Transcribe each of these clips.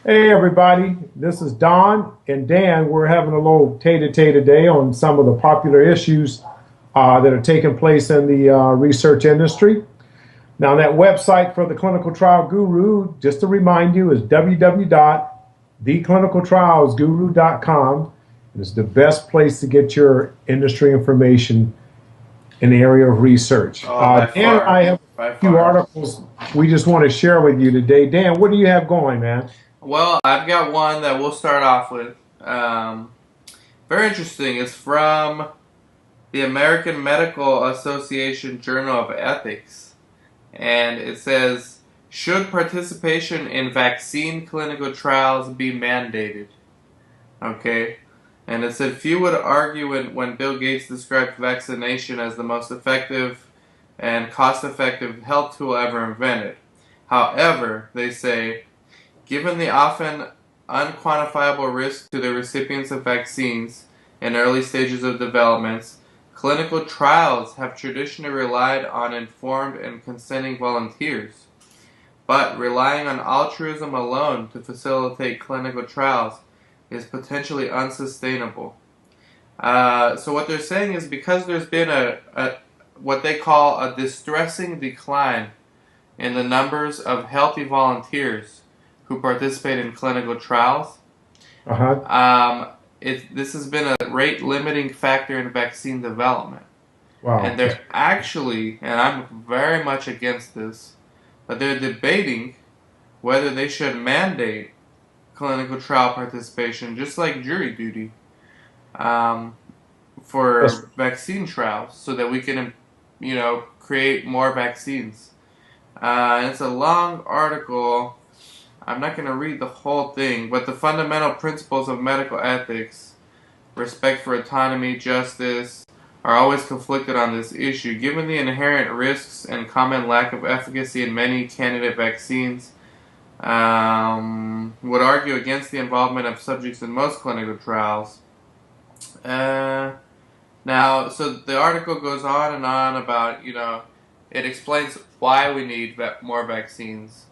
Hey everybody, this is Don and Dan. We're having a little tete-a-tete today on some of the popular issues that are taking place in the research industry. Now, that website for the Clinical Trial Guru, just to remind you, is www.theclinicaltrialsguru.com. It's the best place to get your industry information in the area of research. Oh, by Dan and I far, have by a few far. articles we just want to share with you today. Dan, what do you have going, man? Well, I've got one that we'll start off with. Very interesting. It's from the American Medical Association Journal of Ethics. And it says, should participation in vaccine clinical trials be mandated? Okay. And it said, few would argue when Bill Gates described vaccination as the most effective and cost-effective health tool ever invented. However, they say, given the often unquantifiable risk to the recipients of vaccines in early stages of development, clinical trials have traditionally relied on informed and consenting volunteers. But relying on altruism alone to facilitate clinical trials is potentially unsustainable. So what they're saying is because there's been a what they call a distressing decline in the numbers of healthy volunteers who participate in clinical trials. Uh-huh. This has been a rate limiting factor in vaccine development. Wow. And they're actually, and I'm very much against this, but they're debating whether they should mandate clinical trial participation, just like jury duty, That's, for vaccine trials, so that we can, create more vaccines. It's a long article. I'm not going to read the whole thing, but the fundamental principles of medical ethics, respect for autonomy, justice, are always conflicted on this issue. Given the inherent risks and common lack of efficacy in many candidate vaccines, would argue against the involvement of subjects in most clinical trials. Now, so the article goes on and on about, it explains why we need more vaccines,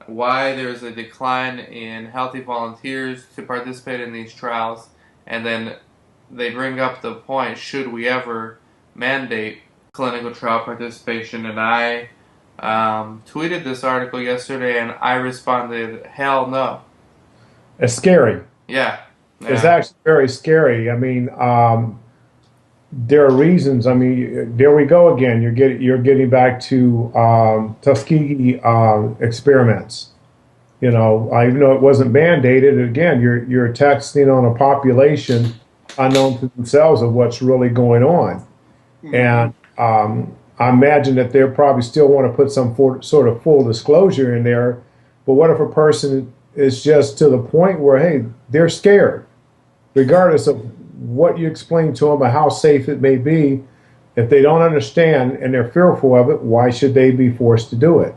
why there's a decline in healthy volunteers to participate in these trials, and then they bring up the point, should we ever mandate clinical trial participation? And I tweeted this article yesterday, and I responded, hell no. it's scary. Yeah, It's yeah. actually very scary. I mean, there are reasons. I mean, there we go again. You're getting back to Tuskegee experiments. Even though it wasn't mandated, again, you're texting on a population unknown to themselves of what's really going on. Mm-hmm. And I imagine that they probably still want to put some sort of full disclosure in there. But what if a person is just to the point where, hey, they're scared, regardless of what you explain to them or how safe it may be? If they don't understand and they're fearful of it, why should they be forced to do it?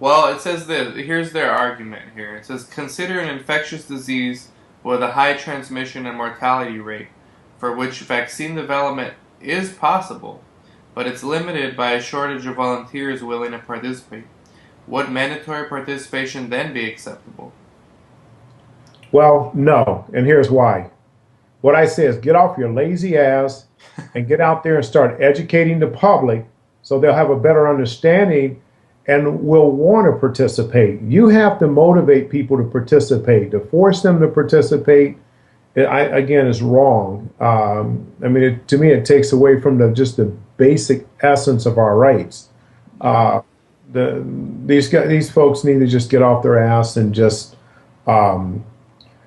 Well, it says that here's their argument here. It says consider an infectious disease with a high transmission and mortality rate, for which vaccine development is possible, but it's limited by a shortage of volunteers willing to participate. Would mandatory participation then be acceptable? Well, no. And here's why. What I say is get off your lazy ass and get out there and start educating the public so they'll have a better understanding and will want to participate. You have to motivate people to participate. To force them to participate, again, is wrong. I mean, to me, it takes away from just the basic essence of our rights. Uh, these folks need to just get off their ass um,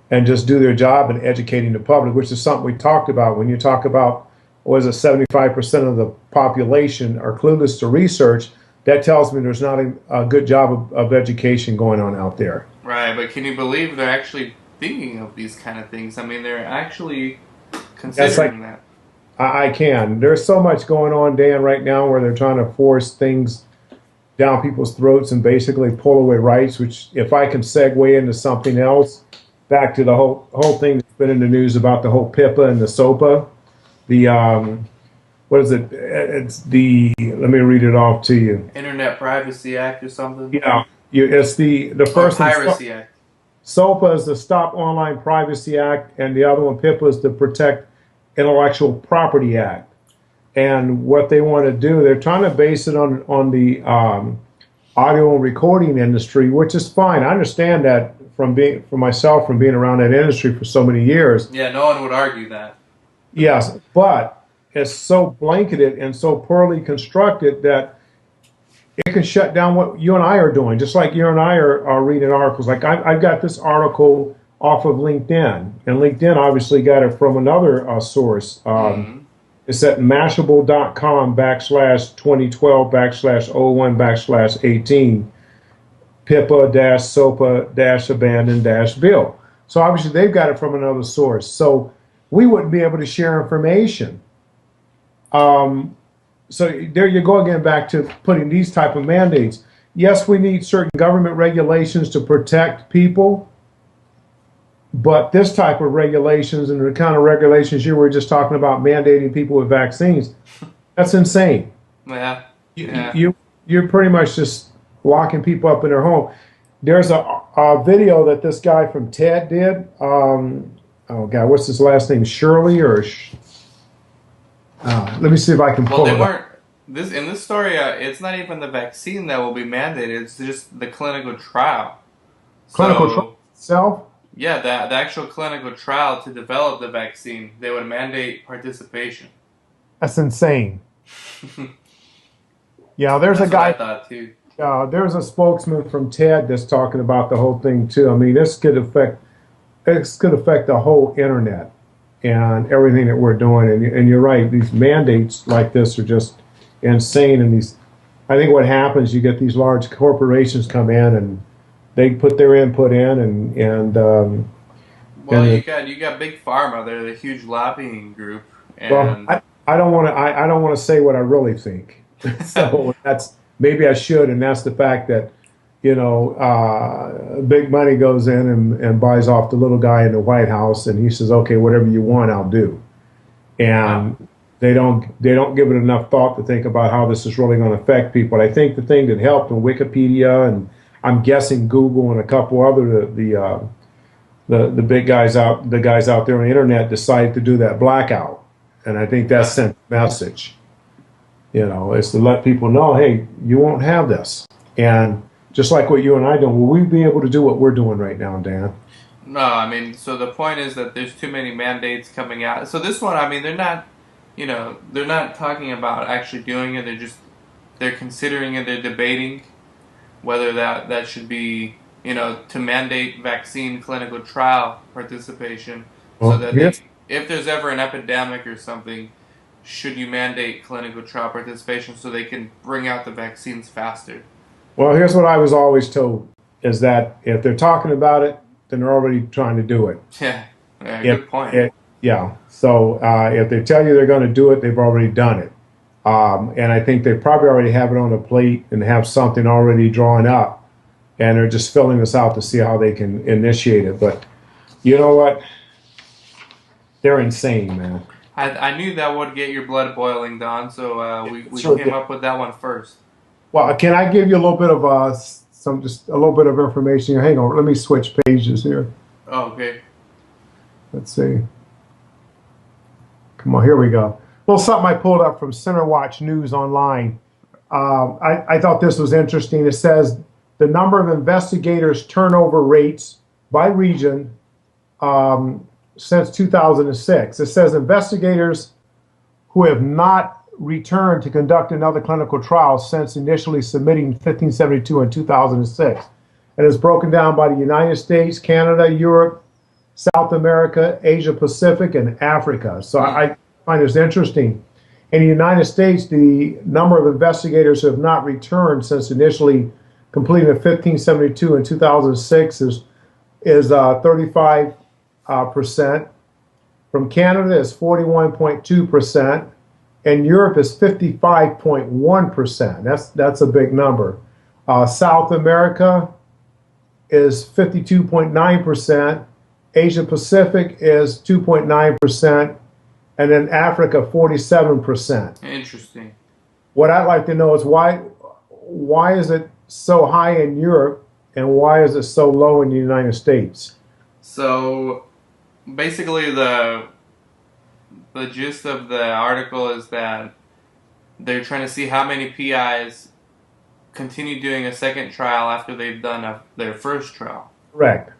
and just do their job in educating the public, which is something we talked about. When you talk about, what is it, 75% of the population are clueless to research, that tells me there's not a good job of education going on out there. Right, but can you believe they're actually thinking of these kind of things? I mean, they're actually That's like, considering that. I can. There's so much going on, Dan, right now where they're trying to force things down people's throats and basically pull away rights, which if I can segue into something else, back to the whole thing that's been in the news about the whole PIPA and the SOPA. The what is it? It's the let me read it off to you. Internet Privacy Act or something? Yeah, it's the Or first and Piracy Act. SOPA is the Stop Online Privacy Act, and the other one, PIPA, is the Protect Intellectual Property Act. And what they want to do, they're trying to base it on the audio and recording industry, which is fine. I understand that from being for myself from being around that industry for so many years. Yeah, no one would argue that. Yes, but it's so blanketed and so poorly constructed that it can shut down what you and I are doing. Just like you and I are reading articles. Like I've got this article off of LinkedIn, and LinkedIn obviously got it from another source. It's at mashable.com/2012/01/18 PIPA-SOPA-abandon-bill. So obviously they've got it from another source. So we wouldn't be able to share information. So there you go again, back to putting these type of mandates. Yes, we need certain government regulations to protect people, but this type of regulations and the kind of regulations you were just talking about, mandating people with vaccines, that's insane. Yeah. You're pretty much just locking people up in their home. There's a video that this guy from TED did. Oh God, what's his last name? Shirley or? Let me see if I can pull Well, they it weren't. up. In this story, it's not even the vaccine that will be mandated. It's just the clinical trial. Clinical trial itself? Yeah, the actual clinical trial to develop the vaccine, they would mandate participation. That's insane. Yeah, there's That's a guy. what I thought too. There's a spokesman from TED that's talking about the whole thing too. I mean, this could affect the whole internet and everything that we're doing. And you're right, these mandates like this are just insane. And I think what happens, you get these large corporations come in and they put their input in, well, you got big pharma. They're the huge lobbying group, and well, I don't want to say what I really think. So maybe I should, and that's the fact that big money goes in and buys off the little guy in the White House, and he says, okay, whatever you want, I'll do, and they don't give it enough thought to think about how this is really going to affect people. I think the thing that helped in Wikipedia, and I'm guessing Google and a couple other the big guys out there on the internet decided to do that blackout, and I think that sent a message. Is to let people know, hey, you won't have this, and just like what you and I do, will we be able to do what we're doing right now, Dan? No, I mean, so the point is that there's too many mandates coming out. So this one, I mean, they're not talking about actually doing it. They're considering it. They're debating whether that should be, to mandate vaccine clinical trial participation, so that if there's ever an epidemic or something, should you mandate clinical trial participation so they can bring out the vaccines faster? Well, here's what I was always told, is that if they're talking about it, then they're already trying to do it. Yeah, good point. So if they tell you they're going to do it, they've already done it. And I think they probably already have it on a plate and have something already drawn up, and they're just filling this out to see how they can initiate it. But you know what? They're insane, man. I knew that would get your blood boiling, Don, so we came up with that one first. Well, can I give you a little bit of just a little bit of information here? Hang on, let me switch pages here. Oh, okay. Let's see. Come on, here we go. Well, something I pulled up from Center Watch News Online. I thought this was interesting. It says the number of investigators turnover rates by region since 2006. It says investigators who have not returned to conduct another clinical trial since initially submitting 1572 in 2006. And it's broken down by the United States, Canada, Europe, South America, Asia Pacific, and Africa. So I find this interesting. In the United States, the number of investigators who have not returned since initially completing 1572 in 2006 is 35%. From Canada is 41.2%, and Europe is 55.1%. That's a big number. South America is 52.9%. Asia Pacific is 2.9%, and then Africa 47%. Interesting. What I'd like to know is why is it so high in Europe And why is it so low in the United States? So basically, the gist of the article is that they're trying to see how many PIs continue doing a second trial after they've done their first trial, Correct.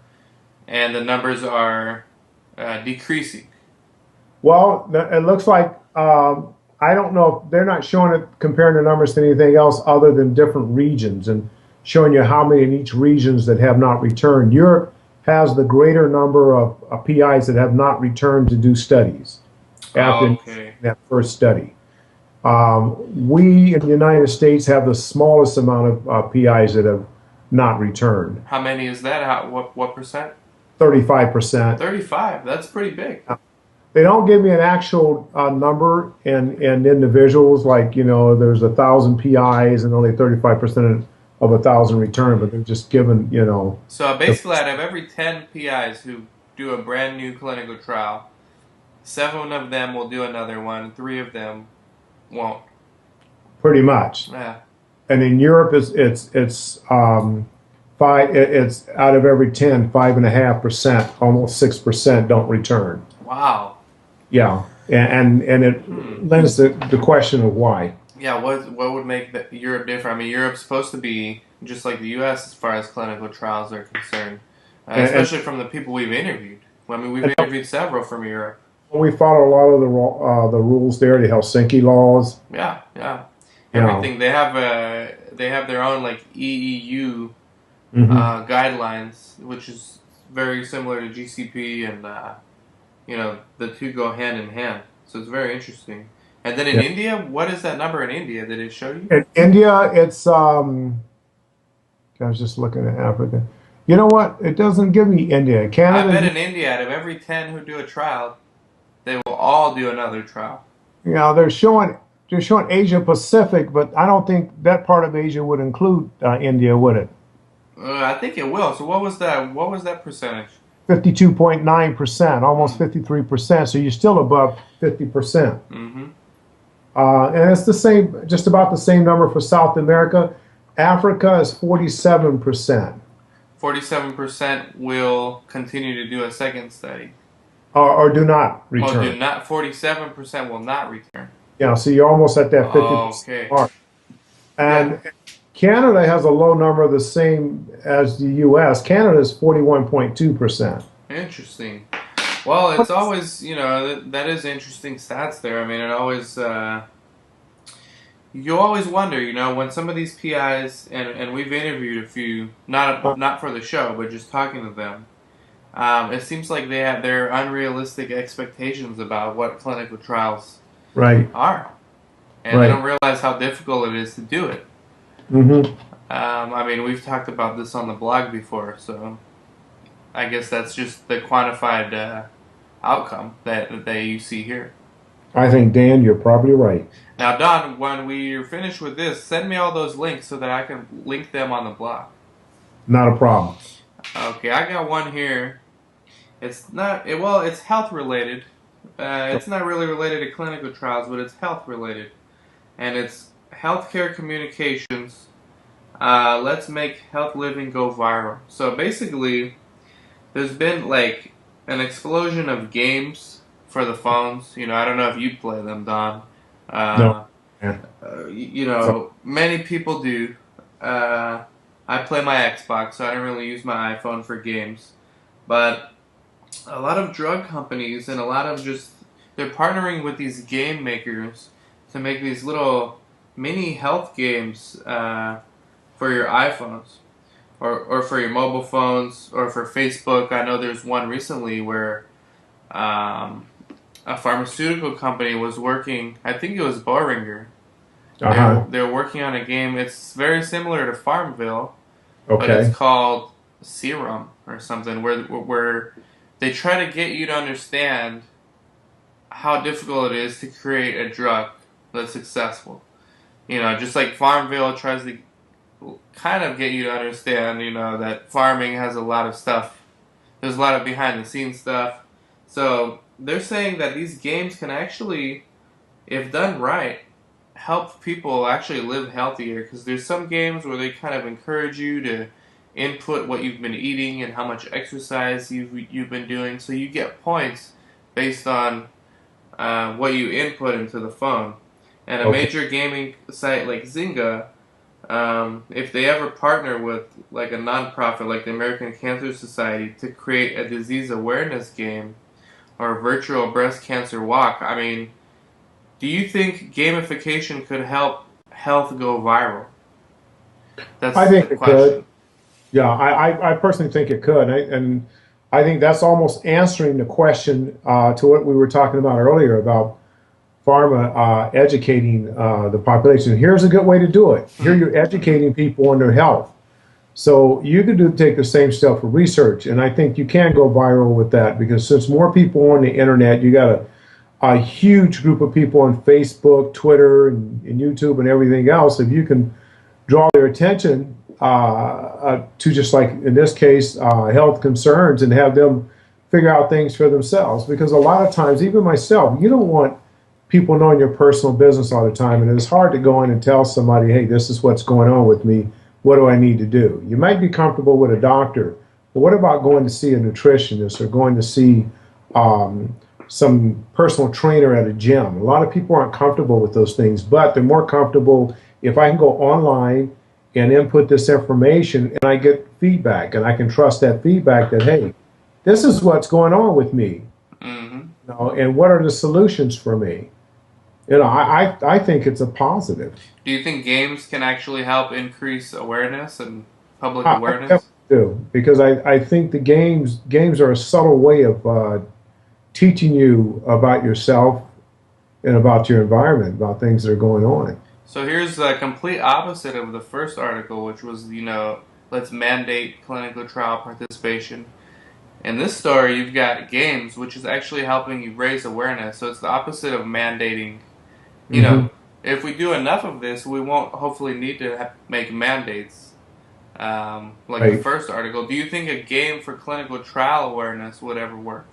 and the numbers are decreasing. Well, it looks like I don't know if they're not showing it comparing the numbers to anything else other than different regions and showing you how many in each regions that have not returned. Europe has the greater number of PIs that have not returned to do studies after Okay. that first study. We in the United States have the smallest amount of PIs that have not returned. How many is that? What percent? 35%. 35. That's pretty big. They don't give me an actual number in individuals, like, there's 1,000 PIs and only 35% of 1,000 return, but they're just given, So basically, out of every 10 PIs who do a brand new clinical trial, 7 of them will do another one, 3 of them won't. pretty much. Yeah. And in Europe, it's out of every 10, 5.5%, almost 6% don't return. Wow. Yeah, and it lends the question of why. Yeah. What would make Europe different? I mean, Europe's supposed to be just like the U.S. as far as clinical trials are concerned, especially from the people we've interviewed. I mean, we've interviewed several from Europe. We follow a lot of the rules there, the Helsinki laws. Yeah, yeah. You know. Everything they have their own like EEU Mhm. guidelines, which is very similar to GCP, and the two go hand in hand. So it's very interesting. And then in Yeah. India, what is that number in India? Did it show you? In India, it's I was just looking at Africa. You know what? It doesn't give me India. I bet Canada, in India, out of every 10 who do a trial, they will all do another trial. they're showing Asia Pacific, but I don't think that part of Asia would include India, would it? I think it will. So what was that? What was that percentage? 52.9%, almost Mm. 53%. So you're still above 50%. Mm-hmm. And it's the same, just about the same number for South America. Africa is 47%, 47% will continue to do a second study. or do not Oh, do return. not. 47% will not return. Yeah, so you're almost at that 50% Okay. mark. Yeah. And Canada has a low number, the same as the U.S. Canada is 41.2%. Interesting. Well, it's always, that is interesting stats there. I mean, it always, you always wonder, when some of these PIs, and we've interviewed a few, not for the show, but just talking to them, it seems like they have their unrealistic expectations about what clinical trials Right, are. And they right. don't realize how difficult it is to do it. Hmm. I mean, we've talked about this on the blog before, so I guess that's just the quantified outcome that you see here. I think, Dan, you're probably right. Now, Don, when we're finished with this, send me all those links so that I can link them on the blog. Not a problem. Okay, I got one here. It's it's health related. It's not really related to clinical trials, but it's health related, and it's healthcare communications. Let's make health living go viral. So basically, there's been like an explosion of games for the phones. I don't know if you play them, Don. No. Uh, Yeah. Many people do. I play my Xbox, so I don't really use my iPhone for games. But a lot of drug companies and a lot of they're partnering with these game makers to make these little mini health games for your iPhones or for your mobile phones or for Facebook. I know there's one recently where a pharmaceutical company was working. I think it was Boehringer. Uh-huh. They're working on a game. It's very similar to Farmville, but Okay. it's called Serum or something, where they try to get you to understand how difficult it is to create a drug that's successful. Just like Farmville tries to kind of get you to understand, that farming has a lot of stuff. There's a lot of behind the scenes stuff. So they're saying that these games can actually, if done right, help people actually live healthier. Because there's some games where they kind of encourage you to input what you've been eating and how much exercise you've been doing. So you get points based on what you input into the phone. And a Okay. major gaming site like Zynga, if they ever partner with like a nonprofit like the American Cancer Society to create a disease awareness game or a virtual breast cancer walk, I mean, do you think gamification could help health go viral? I That's the think it question. could. Yeah, I personally think it could. And I think that's almost answering the question to what we were talking about earlier about pharma educating the population. Here's a good way to do it. Here Hmm. you're educating people on their health. So you could take the same stuff for research, and I think you can go viral with that because since more people on the internet, you got a huge group of people on Facebook, Twitter, and YouTube, and everything else. If you can draw their attention to just like in this case, health concerns, and have them figure out things for themselves, because a lot of times, even myself, you don't want people knowing your personal business all the time, and it's hard to go in and tell somebody, hey, this is what's going on with me, what do I need to do? You might be comfortable with a doctor, but what about going to see a nutritionist or going to see um, some personal trainer at a gym? A lot of people aren't comfortable with those things, but they're more comfortable if I can go online and input this information and I get feedback, and I can trust that feedback that, hey, this is what's going on with me, Hmm. and what are the solutions for me? I think it's a positive. Do you think games can actually help increase awareness and public I definitely awareness? do, because I think the games are a subtle way of teaching you about yourself and about your environment, about things that are going on. So here's the complete opposite of the first article, which was, let's mandate clinical trial participation. In this story, you've got games, which is actually helping you raise awareness. So it's the opposite of mandating. You know, Hmm. if we do enough of this, we won't hopefully need to make mandates. Like the Right. first article, do you think a game for clinical trial awareness would ever work?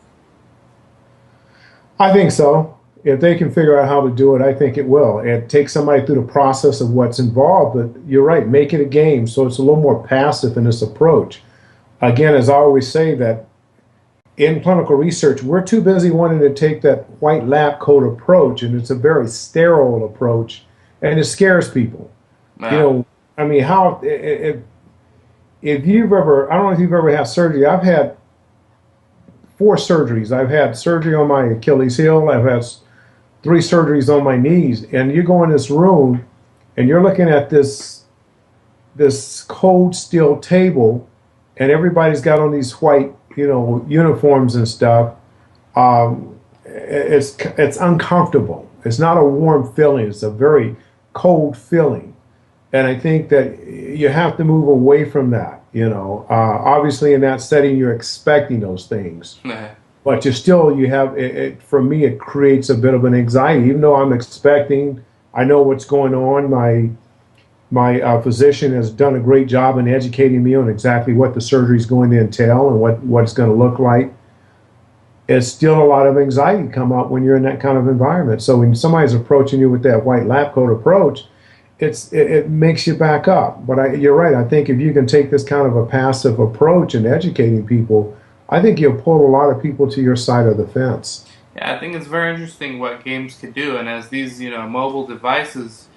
I think so. If they can figure out how to do it, I think it will. And take somebody through the process of what's involved. But you're right, make it a game so it's a little more passive in this approach. Again, as I always say, that in clinical research, we're too busy wanting to take that white lab coat approach, and it's a very sterile approach, and it scares people. You Yeah. know, I mean, if you've ever, I don't know if you've ever had surgery. I've had four surgeries. I've had surgery on my Achilles heel. I've had three surgeries on my knees, and you go in this room, and you're looking at this cold steel table, and everybody's got on these white, uniforms and stuff. It's uncomfortable. It's not a warm feeling. It's a very cold feeling, and I think that you have to move away from that. Obviously in that setting you're expecting those things, but you have it. For me, it creates a bit of an anxiety, even though I'm expecting. I know what's going on. My physician has done a great job in educating me on exactly what the surgery is going to entail and what it's going to look like. It's still a lot of anxiety come up when you're in that kind of environment. So when somebody's approaching you with that white lab coat approach, it makes you back up. But you're right. I think if you can take this kind of a passive approach in educating people, I think you'll pull a lot of people to your side of the fence. Yeah, I think it's very interesting what games could do, and as these, mobile devices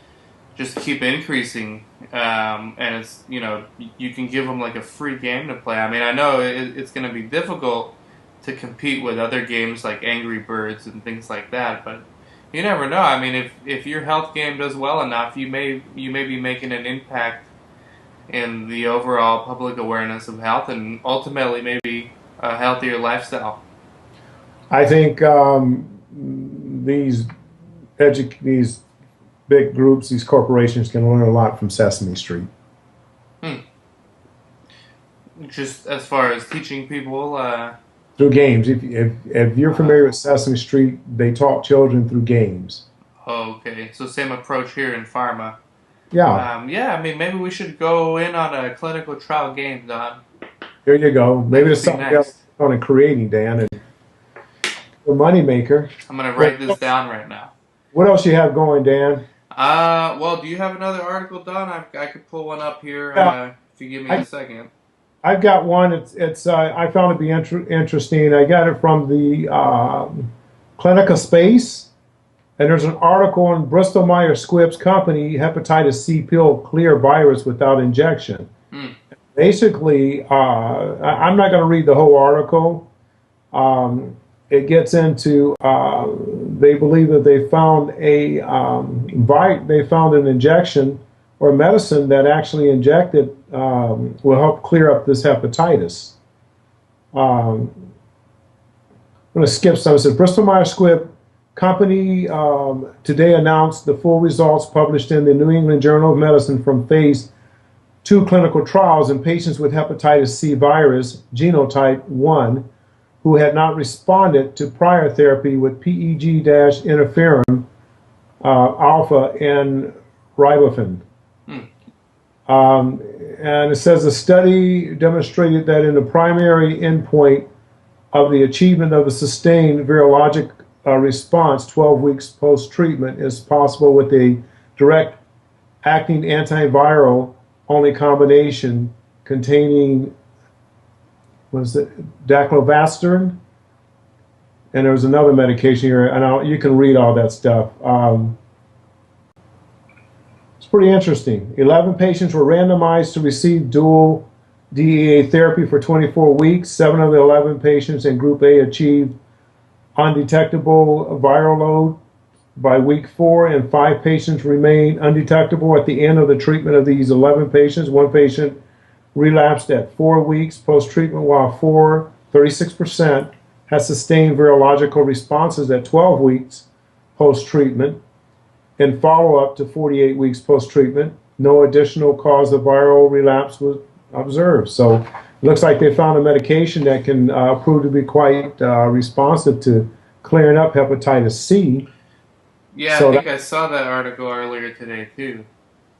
just keep increasing, and it's, you can give them like a free game to play. I mean, I know it's going to be difficult to compete with other games like Angry Birds and things like that, but you never know. I mean, if your health game does well enough, you may be making an impact in the overall public awareness of health, and ultimately maybe a healthier lifestyle. I think these these big groups, these corporations can learn a lot from Sesame Street Hmm. Just as far as teaching people. through games. If you're Uh, familiar with Sesame Street, they taught children through games. okay, so same approach here in pharma. Yeah, Yeah, I mean, maybe we should go in on a clinical trial game, Don. there you go. Maybe That there's could be something else next. on a creating, Dan, and a moneymaker. I'm gonna What write this down right now. what else you have going, Dan? Well, do you have another article, Don? I could pull one up here Yeah, if you give me a I second. I've got one. It's I found it to be interesting. I got it from the Clinica Space, and there's an article on Bristol Myers Squibb's company hepatitis C pill clear virus without injection. Mm. Basically, I'm not going to read the whole article. It gets into they believe that they found an injection or medicine that actually injected will help clear up this hepatitis. I'm going to skip some. It says Bristol Myers Squibb company today announced the full results published in the New England Journal of Medicine from phase 2 clinical trials in patients with hepatitis C virus genotype 1 who had not responded to prior therapy with PEG-interferon alpha and ribavirin. And it says the study demonstrated that in the primary endpoint of the achievement of a sustained virologic response 12 weeks post-treatment is possible with a direct acting antiviral only combination containing, what is it, daclofenac, and there was another medication here, and you can read all that stuff. It's pretty interesting. 11 patients were randomized to receive dual DEA therapy for 24 weeks. 7 of the 11 patients in Group A achieved undetectable viral load by week 4, and 5 patients remained undetectable at the end of the treatment of these 11 patients. 1 patient relapsed at 4 weeks post-treatment, while 36% had sustained virological responses at 12 weeks post-treatment. In follow-up to 48 weeks post-treatment, no additional cause of viral relapse was observed. So it looks like they found a medication that can prove to be quite responsive to clearing up hepatitis C. Yeah, So I think I saw that article earlier today too.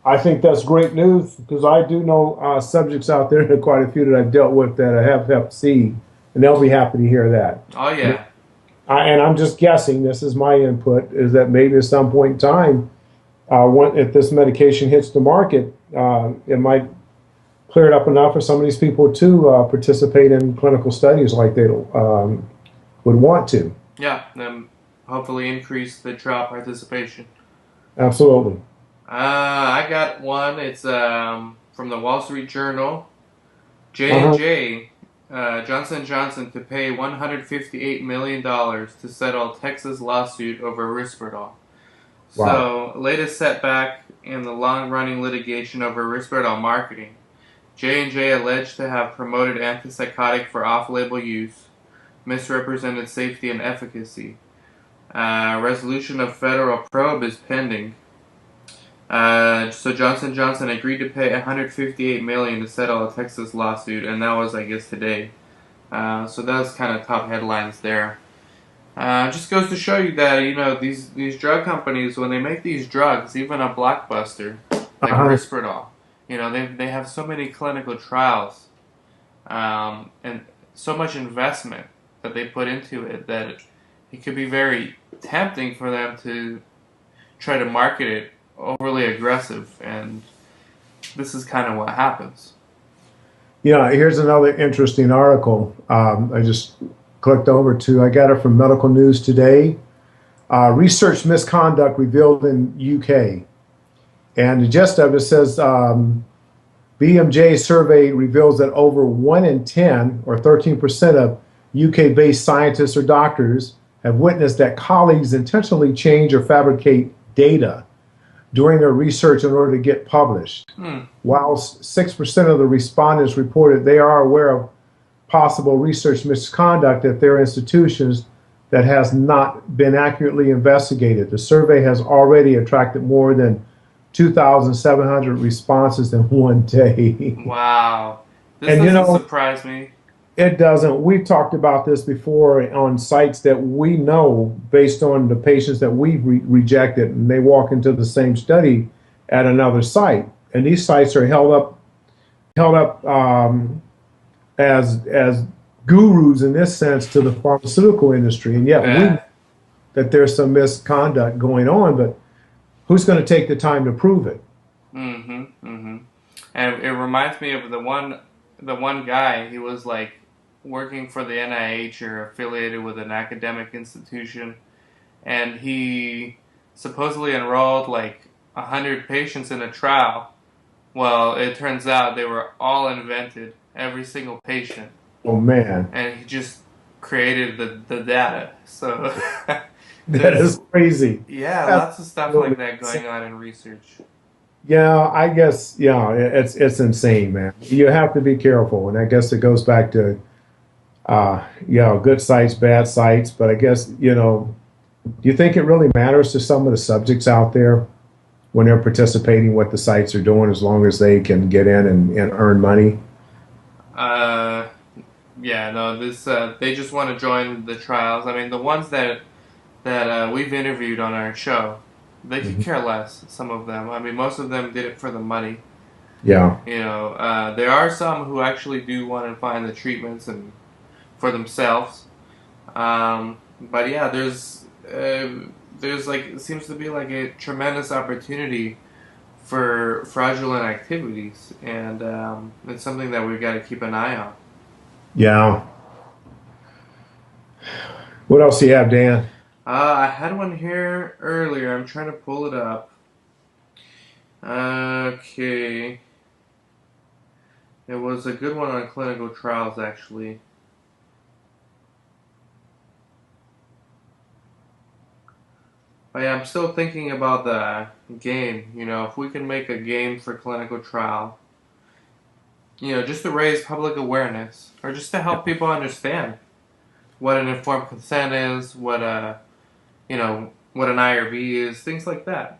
I think that's great news because I do know subjects out there, and quite a few that I've dealt with that have Hep C, and they'll be happy to hear that. Oh yeah. And I'm just guessing, this is my input, is that maybe at some point in time, if this medication hits the market, it might clear it up enough for some of these people to participate in clinical studies like they would want to. Yeah, then hopefully increase the trial participation. Absolutely. I got one. It's from the Wall Street Journal. J&J, Johnson & Johnson to pay $158 million to settle Texas lawsuit over Risperdal. Wow. So, latest setback in the long-running litigation over Risperdal marketing. J&J alleged to have promoted antipsychotic for off-label use, misrepresented safety and efficacy. Resolution of federal probe is pending. So Johnson & Johnson agreed to pay $158 million to settle a Texas lawsuit, and that was, I guess, today. So that's kind of top headlines there. Just goes to show you that, you know, these drug companies, when they make these drugs, even a blockbuster like Risperdal, you know, they have so many clinical trials and so much investment that they put into it that it could be very tempting for them to try to market it overly aggressive, and this is kind of what happens. Yeah, here's another interesting article. I just clicked over to, I got it from Medical News Today. Research misconduct revealed in UK. And the gist of it says BMJ survey reveals that over 1 in 10, or 13% of UK-based scientists or doctors have witnessed that colleagues intentionally change or fabricate data during their research in order to get published. While 6% of the respondents reported they are aware of possible research misconduct at their institutions that has not been accurately investigated. The survey has already attracted more than 2,700 responses in one day. Wow. This And doesn't surprise me. It doesn't. We've talked about this before on sites that we know based on the patients that we've rejected, and they walk into the same study at another site, and these sites are held up as gurus in this sense to the pharmaceutical industry, and yet we know that there's some misconduct going on, but who's going to take the time to prove it? And it reminds me of the one the one guy, he was like working for the NIH or affiliated with an academic institution, and he supposedly enrolled like 100 patients in a trial. Well, it turns out they were all invented, every single patient, Oh man, and he just created the data. So that there's, is crazy. yeah, That's lots of stuff really like that insane. going on in research. Yeah, I guess, yeah, it's insane, man. You have to be careful, and I guess it goes back to good sites, bad sites. But I guess, do you think it really matters to some of the subjects out there when they're participating what the sites are doing, as long as they can get in and earn money? Uh, yeah, no, this they just want to join the trials. I mean, the ones that we've interviewed on our show, they could Mhm. care less. Some of them. I mean, most of them did it for the money. Yeah, There are some who actually do want to find the treatments and for themselves. But yeah, there's like it seems to be like a tremendous opportunity for fraudulent activities, and it's something that we've got to keep an eye on. yeah. What else do you have, Dan? I had one here earlier. I'm trying to pull it up. Okay, it was a good one on clinical trials, actually. But yeah, I'm still thinking about the game. If we can make a game for clinical trial, just to raise public awareness or just to help people understand what an informed consent is, what an IRB is, things like that.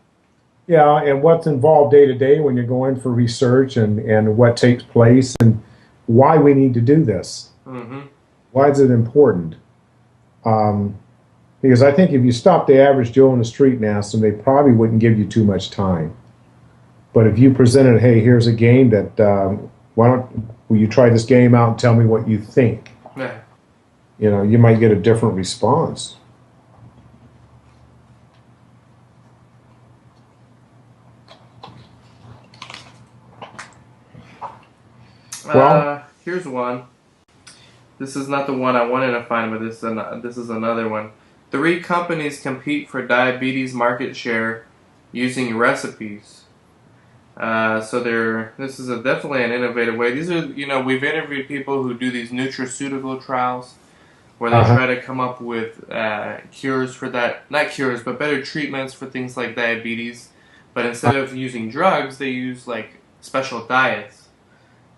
Yeah, and what's involved day to day when you're going for research and what takes place and why we need to do this. Mm-hmm. Why is it important? Um, because I think if you stop the average Joe on the street and ask them, they probably wouldn't give you too much time. But if you presented, hey, here's a game that, why don't will you try this game out and tell me what you think? Yeah. You might get a different response. Well, Here's one. This is not the one I wanted to find, but this is another one. Three companies compete for diabetes market share using recipes. This is definitely an innovative way. These are, we've interviewed people who do these nutraceutical trials where they uh-huh, try to come up with cures for that, not cures, but better treatments for things like diabetes. But instead of using drugs, they use like special diets.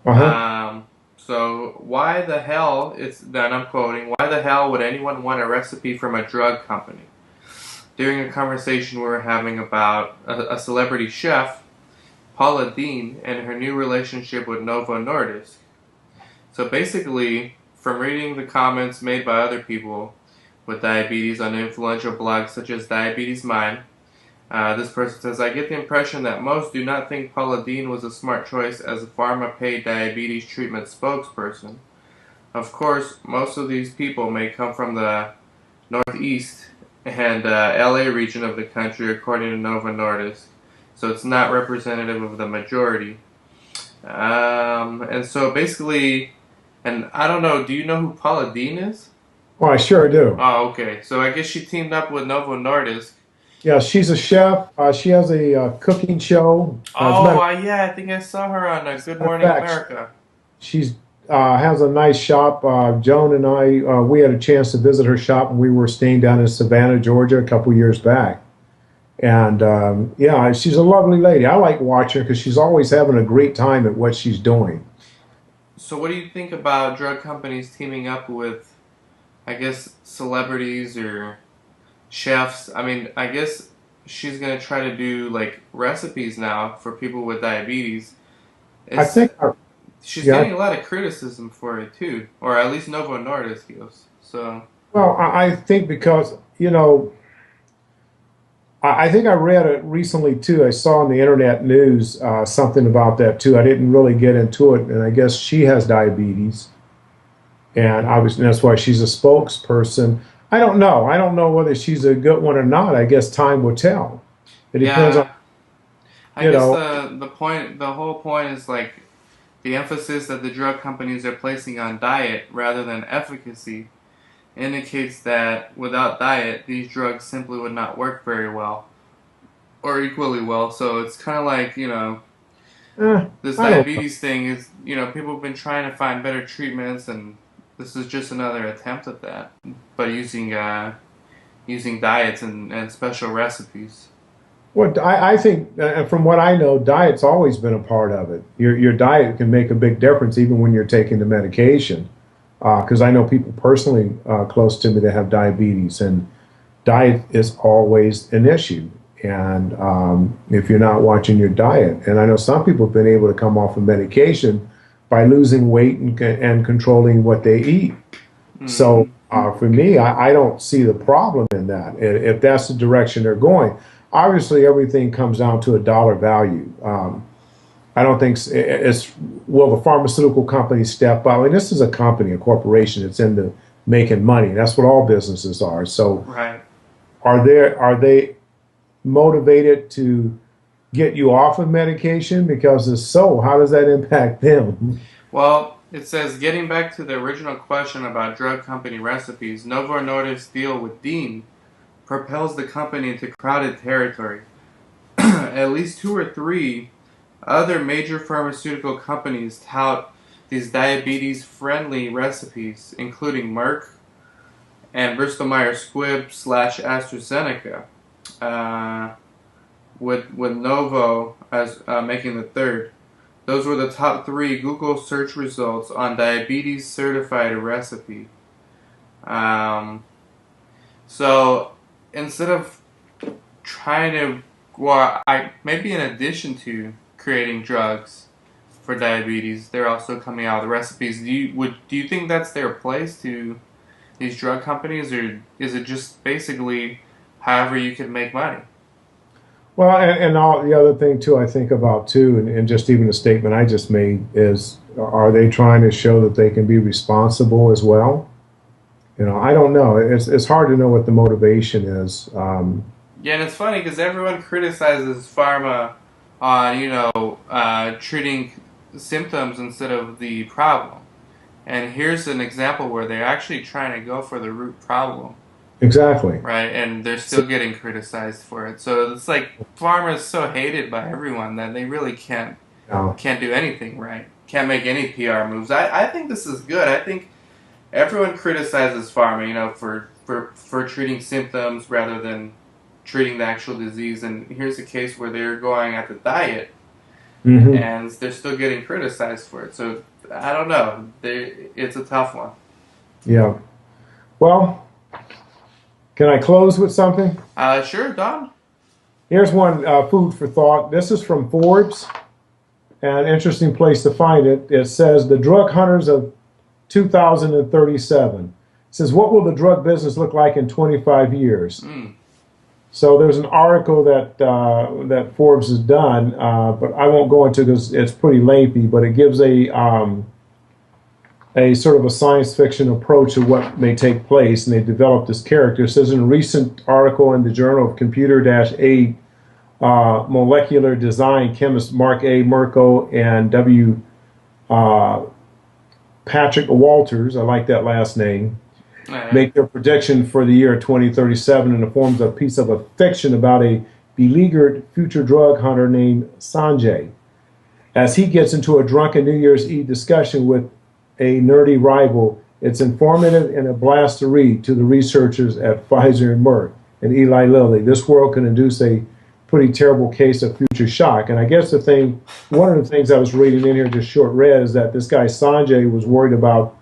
uh-huh. So why the hell, then I'm quoting, why the hell would anyone want a recipe from a drug company? During a conversation we were having about a celebrity chef, Paula Dean, and her new relationship with Novo Nordisk. So basically, from reading the comments made by other people with diabetes on influential blogs such as Diabetes Mind, this person says, I get the impression that most do not think Paula Dean was a smart choice as a pharma-paid diabetes treatment spokesperson. Of course, most of these people may come from the Northeast and LA region of the country, according to Novo Nordisk, so it's not representative of the majority. And so basically, and I don't know, do you know who Paula Dean is? Well, I sure do. Oh, okay. So I guess she teamed up with Novo Nordisk. Yeah, she's a chef. She has a cooking show. As a Oh, yeah, I think I saw her on Good matter of Morning fact, America. she's has a nice shop. Joan and I, we had a chance to visit her shop, and we were staying down in Savannah, Georgia, a couple years back. And yeah, she's a lovely lady. I like watching her because she's always having a great time at what she's doing. So what do you think about drug companies teaming up with, I guess, celebrities or chefs? I mean, I guess she's gonna try to do like recipes now for people with diabetes. I It's think, She's yeah. getting a lot of criticism for it too, or at least Novo Nordisk is. So Well, I think because I think I read it recently too. I saw on the internet news something about that too. I didn't really get into it, and I guess she has diabetes, and obviously that's why she's a spokesperson. I don't know. I don't know whether she's a good one or not. I guess time will tell. It depends on yeah, I you guess know. the whole point is like The emphasis that the drug companies are placing on diet rather than efficacy indicates that without diet, these drugs simply would not work very well or equally well. So it's kind of like, this I don't know. diabetes thing is, people have been trying to find better treatments, and this is just another attempt at that, but using diets and special recipes. What I think, from what I know, diet's always been a part of it. Your diet can make a big difference even when you're taking the medication. Because I know people personally close to me that have diabetes, and diet is always an issue. And if you're not watching your diet, and I know some people have been able to come off of medication by losing weight and controlling what they eat. So Mm-hmm. for me, I don't see the problem in that. If that's the direction they're going, obviously everything comes down to a dollar value. I don't think it's will the pharmaceutical companies step up? And this is a company, a corporation. It's into making money. That's what all businesses are. So Right. are they motivated to get you off of medication? Because if so, how does that impact them? Well, it says, getting back to the original question about drug company recipes, Novo Nordisk's deal with Dean propels the company into crowded territory. At least two or three other major pharmaceutical companies tout these diabetes-friendly recipes, including Merck and Bristol Myers Squibb slash AstraZeneca, uh, with Novo as making the third. Those were the top three Google search results on diabetes certified recipe. Um, so instead of trying to, well, maybe in addition to creating drugs for diabetes, they're also coming out with recipes. Do you think that's their place to these drug companies, or is it just basically however you can make money? Well, and all the other thing too, I think about too, and just even the statement I just made is, are they trying to show that they can be responsible as well? I don't know. It's hard to know what the motivation is. Yeah, and it's funny because everyone criticizes pharma on treating symptoms instead of the problem. And here's an example where they're actually trying to go for the root problem, Exactly. right? And they're So, still getting criticized for it. So it's like pharma is so hated by everyone that they really uh, can't do anything right. Can't make any PR moves. I think this is good. I think everyone criticizes pharma, for treating symptoms rather than treating the actual disease. And here's a case where they're going at the diet, hmm and they're still getting criticized for it. So I don't know. It's a tough one. yeah. Well, can I close with something? Sure, Don. Here's one food for thought. This is from Forbes, an interesting place to find it. It says the drug hunters of 2037. It says, what will the drug business look like in 25 years? Mm. So there's an article that Forbes has done, but I won't go into it because it's pretty lengthy. But it gives a sort of a science fiction approach to what may take place, and they developed this character. It says in a recent article in the Journal of Computer-Aided Molecular Design, chemist Mark A. Merkel and W. Uh, Patrick Walters, I like that last name, All right. make their prediction for the year 2037 in the forms of a piece of a fiction about a beleaguered future drug hunter named Sanjay. As he gets into a drunken New Year's Eve discussion with a nerdy rival, it's informative and a blast to read to the researchers at Pfizer and Merck and Eli Lilly. This world can induce a pretty terrible case of future shock. And I guess one of the things I was reading in here, just short read, is that this guy Sanjay was worried about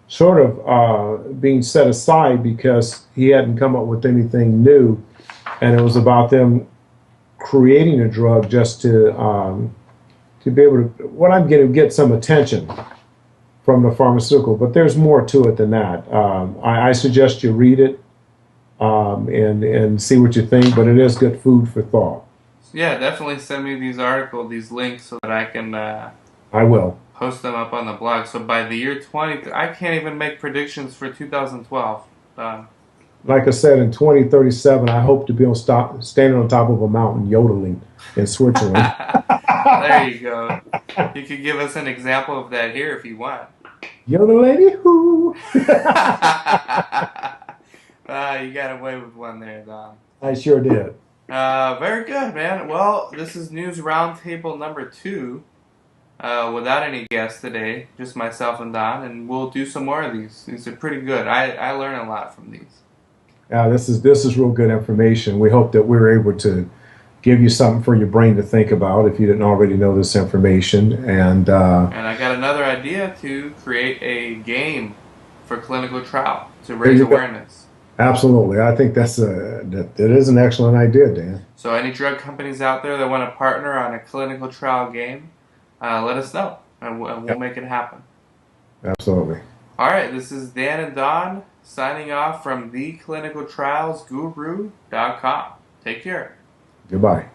sort of being set aside because he hadn't come up with anything new, and it was about them creating a drug just to be able to, what I'm getting, get some attention from the pharmaceutical. But there's more to it than that. I suggest you read it and see what you think. But it is good food for thought. Yeah, definitely send me these links so that I can I will. post them up on the blog. So by the year 20, I can't even make predictions for 2012. Like I said, in 2037, I hope to be standing on top of a mountain yodeling in Switzerland. There you go. You could give us an example of that here if you want. You're the lady who. You got away with one there, Don. I sure did. Very good, man. Well, this is News Roundtable number 2. Without any guests today, just myself and Don, and we'll do some more of these. These are pretty good. I learn a lot from these. This is real good information. We hope that we were able to give you something for your brain to think about if you didn't already know this information. And I got another idea to create a game for clinical trial to raise awareness. Absolutely, I think that is an excellent idea, Dan. So any drug companies out there that want to partner on a clinical trial game, let us know, and we'll make it happen. Absolutely. All right, this is Dan and Don signing off from theclinicaltrialsguru.com. Take care. Goodbye.